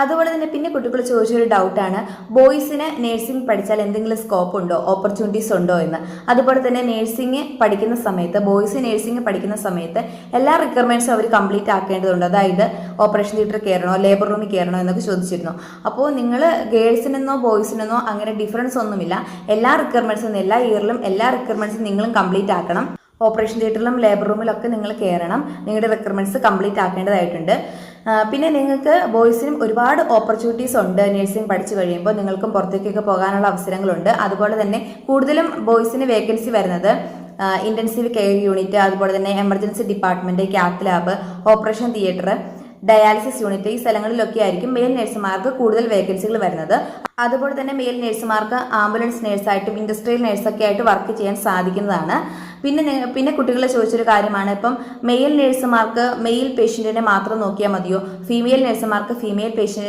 അതുപോലെ തന്നെ പിന്നെ കുട്ടികൾ ചോദിച്ചൊരു ഡൗട്ടാണ്, ബോയ്സിന് നേഴ്സിംഗ് പഠിച്ചാൽ എന്തെങ്കിലും സ്കോപ്പ് ഉണ്ടോ, ഓപ്പർച്യൂണിറ്റീസ് ഉണ്ടോ എന്ന്. അതുപോലെ തന്നെ നേഴ്സിംഗ് പഠിക്കുന്ന സമയത്ത്, ബോയ്സ് നേഴ്സിംഗ് പഠിക്കുന്ന സമയത്ത് എല്ലാ റിക്വയർമെൻറ്റ്സും അവർ കംപ്ലീറ്റ് ആക്കേണ്ടതുണ്ട്. അതായത് ഓപ്പറേഷൻ തിയേറ്റർ കയറണോ, ലേബർ റൂമിൽ കയറണോ എന്നൊക്കെ ചോദിച്ചിരുന്നു. അപ്പോൾ നിങ്ങൾ ഗേൾസിനെന്നോ ബോയ്സിനെന്നോ അങ്ങനെ ഡിഫറൻസ് ഒന്നുമില്ല. എല്ലാ റിക്വയർമെൻറ്റ്സും എല്ലാ ഇയറിലും എല്ലാ റിക്വയർമെൻറ്റ്സും നിങ്ങളും കംപ്ലീറ്റ് ആക്കണം. ഓപ്പറേഷൻ തിയേറ്ററിലും ലേബർ റൂമിലൊക്കെ നിങ്ങൾ കയറണം. നിങ്ങളുടെ റിക്വയർമെൻറ്റ്സ് കംപ്ലീറ്റ് ആക്കേണ്ടതായിട്ടുണ്ട്. പിന്നെ നിങ്ങൾക്ക് ബോയ്സിനും ഒരുപാട് ഓപ്പർച്യൂണിറ്റീസ് ഉണ്ട്. നഴ്സിംഗ് പഠിച്ചു കഴിയുമ്പോൾ നിങ്ങൾക്കും പുറത്തേക്കൊക്കെ പോകാനുള്ള അവസരങ്ങളുണ്ട്. അതുപോലെ തന്നെ കൂടുതലും ബോയ്സിന് വേക്കൻസി വരുന്നത് ഇൻറ്റൻസീവ് കെയർ യൂണിറ്റ്, അതുപോലെ തന്നെ emergency department, cath lab, operation theatre, dialysis unit, ഈ സ്ഥലങ്ങളിലൊക്കെ ആയിരിക്കും മെയിൽ നഴ്സുമാർക്ക് കൂടുതൽ വേക്കൻസികൾ വരുന്നത്. അതുപോലെ തന്നെ മെയിൽ നഴ്സുമാർക്ക് ആംബുലൻസ് നഴ്സായിട്ടും ഇൻഡസ്ട്രിയൽ നഴ്സൊക്കെ ആയിട്ട് വർക്ക് ചെയ്യാൻ സാധിക്കുന്നതാണ്. പിന്നെ കുട്ടികൾ ചോദിച്ചൊരു കാര്യമാണ്, ഇപ്പം മെയിൽ നഴ്സുമാർക്ക് മെയിൽ പേഷ്യൻറ്റിനെ മാത്രം നോക്കിയാൽ മതിയോ, ഫീമെയിൽ നഴ്സുമാർക്ക് ഫീമെയിൽ പേഷ്യൻറ്റിനെ